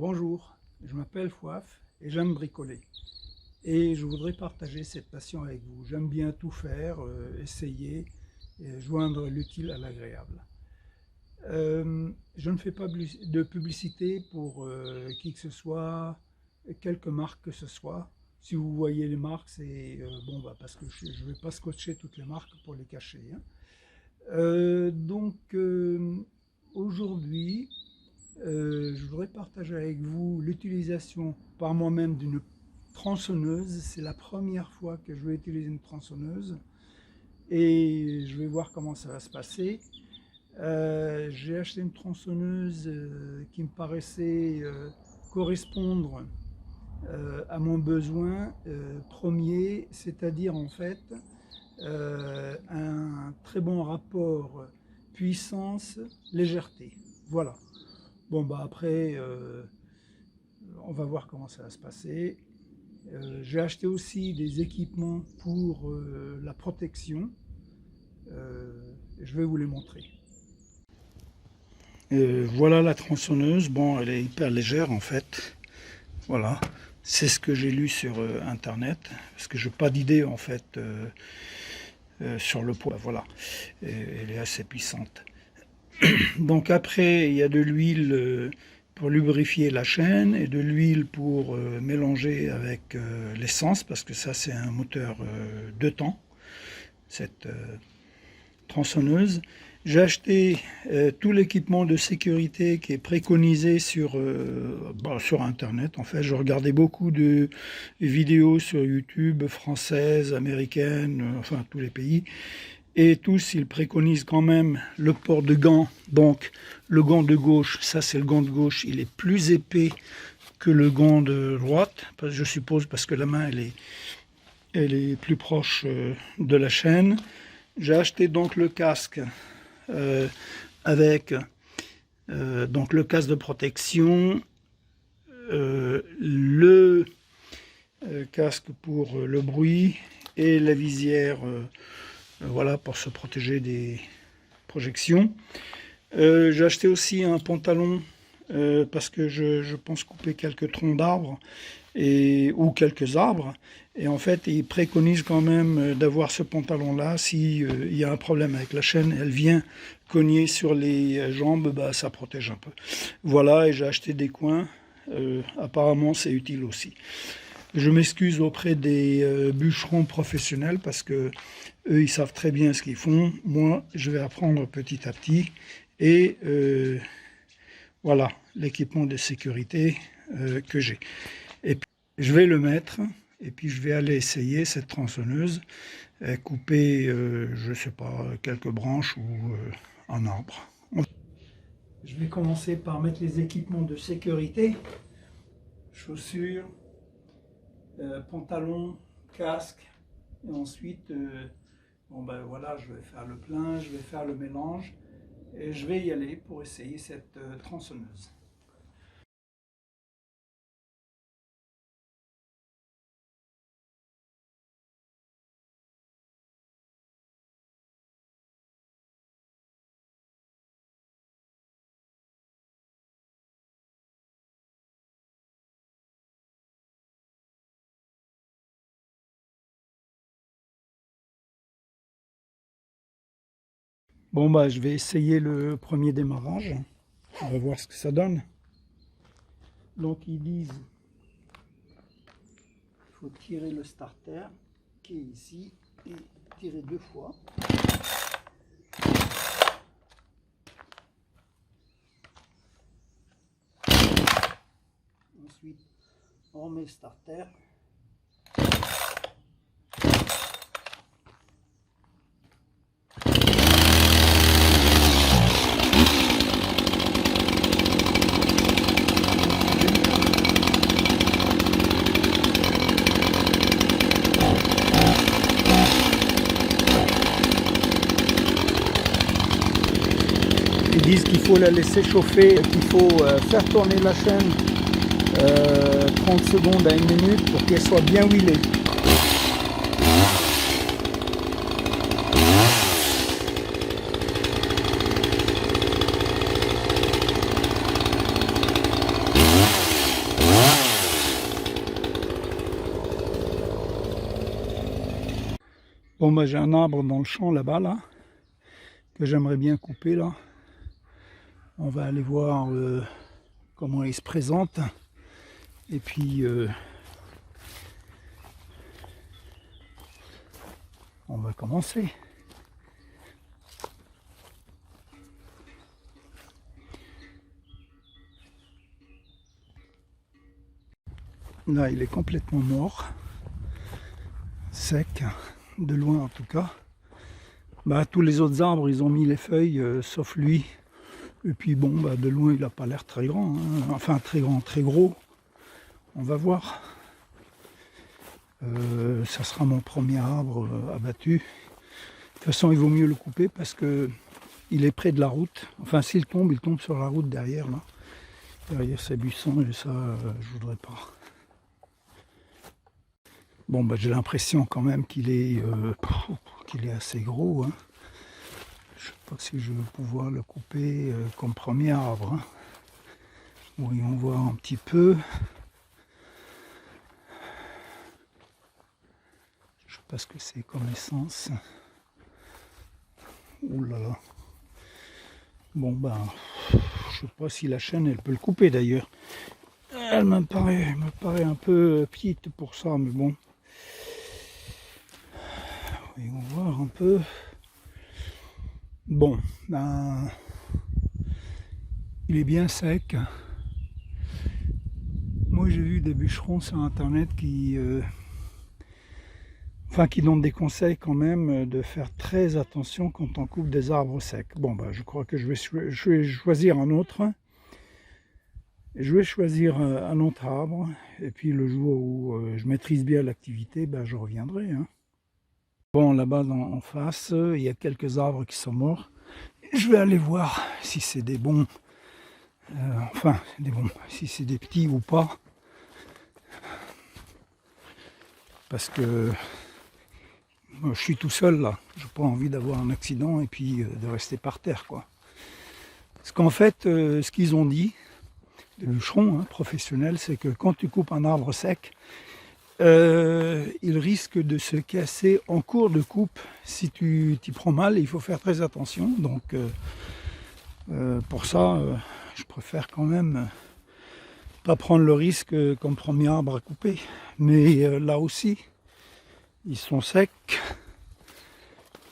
Bonjour, je m'appelle Fouaf et j'aime bricoler. Et je voudrais partager cette passion avec vous. J'aime bien tout faire, essayer, et joindre l'utile à l'agréable. Je ne fais pas de publicité pour qui que ce soit, quelque marque que ce soit. Si vous voyez les marques, c'est parce que je ne vais pas scotcher toutes les marques pour les cacher, hein. Aujourd'hui, je voudrais partager avec vous l'utilisation par moi-même d'une tronçonneuse. C'est la première fois que je vais utiliser une tronçonneuse et je vais voir comment ça va se passer. J'ai acheté une tronçonneuse qui me paraissait correspondre à mon besoin premier, c'est-à-dire en fait un très bon rapport puissance-légèreté. Voilà. Après, on va voir comment ça va se passer. J'ai acheté aussi des équipements pour la protection. Je vais vous les montrer. Voilà la tronçonneuse. Bon, elle est hyper légère en fait. Voilà. C'est ce que j'ai lu sur internet. Parce que je n'ai pas d'idée en fait sur le poids. Voilà. Elle est assez puissante. Donc après, il y a de l'huile pour lubrifier la chaîne et de l'huile pour mélanger avec l'essence, parce que ça c'est un moteur 2 temps, cette tronçonneuse. J'ai acheté tout l'équipement de sécurité qui est préconisé sur internet. En fait, je regardais beaucoup de vidéos sur YouTube, françaises, américaines, enfin tous les pays. Et tous, ils préconisent quand même le port de gants. Donc, le gant de gauche, ça c'est le gant de gauche, il est plus épais que le gant de droite, je suppose parce que la main, elle est plus proche de la chaîne. J'ai acheté donc le casque avec donc le casque de protection, le casque pour le bruit et la visière voilà, pour se protéger des projections. J'ai acheté aussi un pantalon parce que je pense couper quelques troncs d'arbres ou quelques arbres. Et en fait, il préconise quand même d'avoir ce pantalon-là. Si il y a un problème avec la chaîne, elle vient cogner sur les jambes, ça protège un peu. Voilà, et j'ai acheté des coins. Apparemment, c'est utile aussi. Je m'excuse auprès des bûcherons professionnels parce que eux, ils savent très bien ce qu'ils font. Moi, je vais apprendre petit à petit. Et voilà l'équipement de sécurité que j'ai. Et puis, je vais le mettre et puis je vais aller essayer cette tronçonneuse, couper, je ne sais pas, quelques branches ou un arbre. Je vais commencer par mettre les équipements de sécurité, chaussures, pantalon, casque, et ensuite, voilà, je vais faire le plein, je vais faire le mélange, et je vais y aller pour essayer cette tronçonneuse. Je vais essayer le premier démarrage. On va voir ce que ça donne. Donc, ils disent qu'il faut tirer le starter qui est ici et tirer 2 fois. Ensuite, on remet le starter. Ils disent qu'il faut la laisser chauffer, qu'il faut faire tourner la chaîne 30 secondes à 1 minute pour qu'elle soit bien huilée. Bon, bah, j'ai un arbre dans le champ là-bas, là, que j'aimerais bien couper, là. On va aller voir comment il se présente. Et puis, on va commencer. Là, il est complètement mort, sec, de loin en tout cas. Bah, tous les autres arbres, ils ont mis les feuilles, sauf lui. Et puis bon, bah, de loin, il n'a pas l'air très grand, hein. Enfin très grand, très gros. On va voir. Ça sera mon premier arbre abattu. De toute façon, il vaut mieux le couper parce que il est près de la route. Enfin, s'il tombe, il tombe sur la route derrière, là. Derrière ces buissons, et ça, je voudrais pas. Bon, bah, j'ai l'impression quand même qu'il est assez gros, hein. Je ne sais pas si je vais pouvoir le couper comme premier arbre, hein. Voyons voir un petit peu. Je sais pas ce que c'est comme essence. Ouh là là. Bon, ben, je sais pas si la chaîne elle peut le couper d'ailleurs. Elle me paraît un peu petite pour ça, mais bon. Voyons voir un peu. Bon, ben, il est bien sec. Moi j'ai vu des bûcherons sur internet qui donnent des conseils quand même de faire très attention quand on coupe des arbres secs. Bon, ben, je crois que je vais choisir un autre. Je vais choisir un autre arbre, et puis le jour où je maîtrise bien l'activité, ben, je reviendrai, hein. Bon, là-bas en face, il y a quelques arbres qui sont morts. Je vais aller voir si c'est des bons, si c'est des petits ou pas. Parce que moi, je suis tout seul là, je n'ai pas envie d'avoir un accident et puis de rester par terre, quoi. Parce qu'en fait, ce qu'ils ont dit, les bûcherons, hein, professionnels, c'est que quand tu coupes un arbre sec, il risque de se casser en cours de coupe si tu t'y prends mal. Il faut faire très attention. Donc pour ça, je préfère quand même pas prendre le risque comme premier arbre à couper. Mais là aussi, ils sont secs.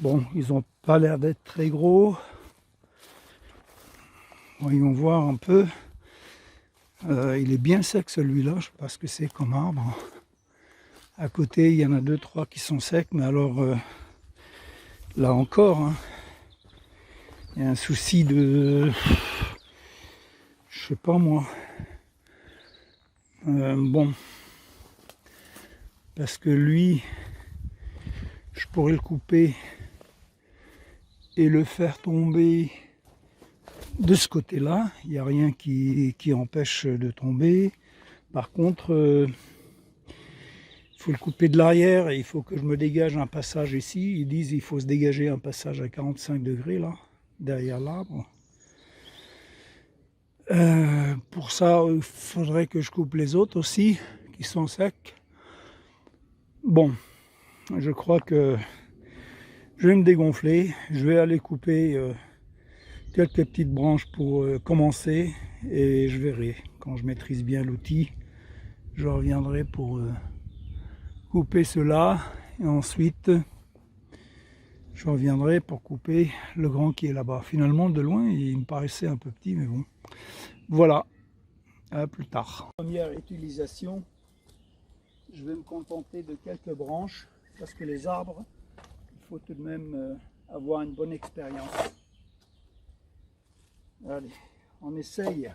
Bon, ils n'ont pas l'air d'être très gros. Voyons voir un peu. Il est bien sec celui-là, je sais pas ce que c'est comme arbre. À côté, il y en a 2-3 qui sont secs, mais alors là encore, hein, il y a un souci de, je sais pas moi. Bon, parce que lui, je pourrais le couper et le faire tomber de ce côté-là. Il n'y a rien qui empêche de tomber. Par contre, il faut le couper de l'arrière et il faut que je me dégage un passage ici. Ils disent qu'il faut se dégager un passage à 45 degrés là, derrière l'arbre. Pour ça, il faudrait que je coupe les autres aussi, qui sont secs. Bon, je crois que je vais me dégonfler. Je vais aller couper quelques petites branches pour commencer. Et je verrai, quand je maîtrise bien l'outil, je reviendrai pour couper cela. Et ensuite, je reviendrai pour couper le grand qui est là-bas. Finalement, de loin, il me paraissait un peu petit, mais bon. Voilà, à plus tard. Première utilisation, je vais me contenter de quelques branches, parce que les arbres, il faut tout de même avoir une bonne expérience. Allez, on essaye.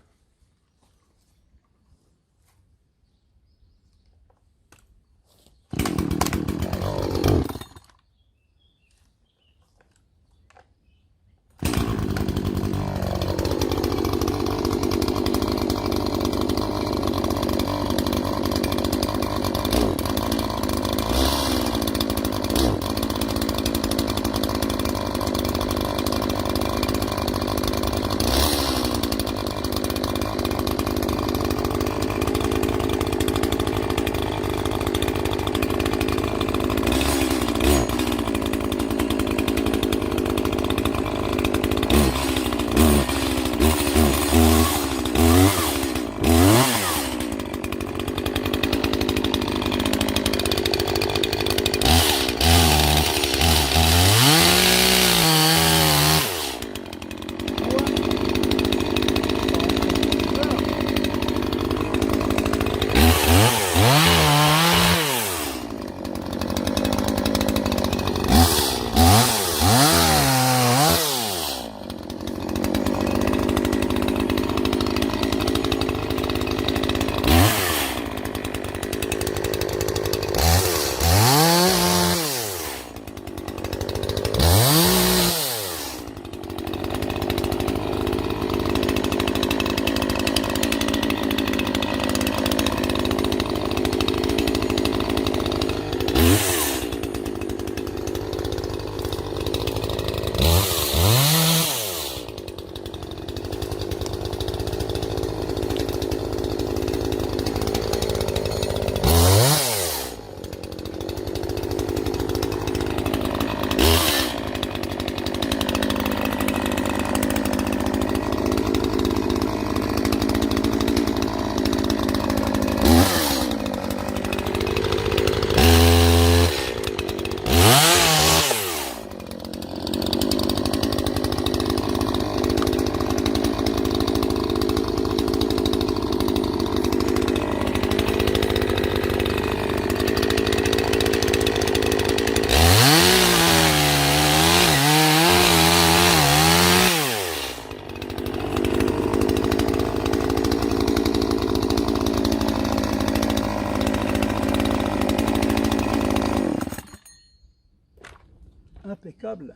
table.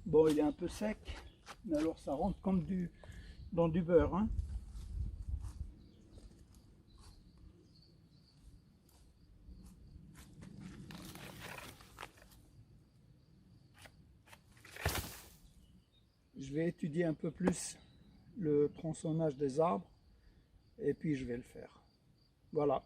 Bon, il est un peu sec, mais alors ça rentre comme dans du beurre, hein. Je vais étudier un peu plus le tronçonnage des arbres et puis je vais le faire. Voilà.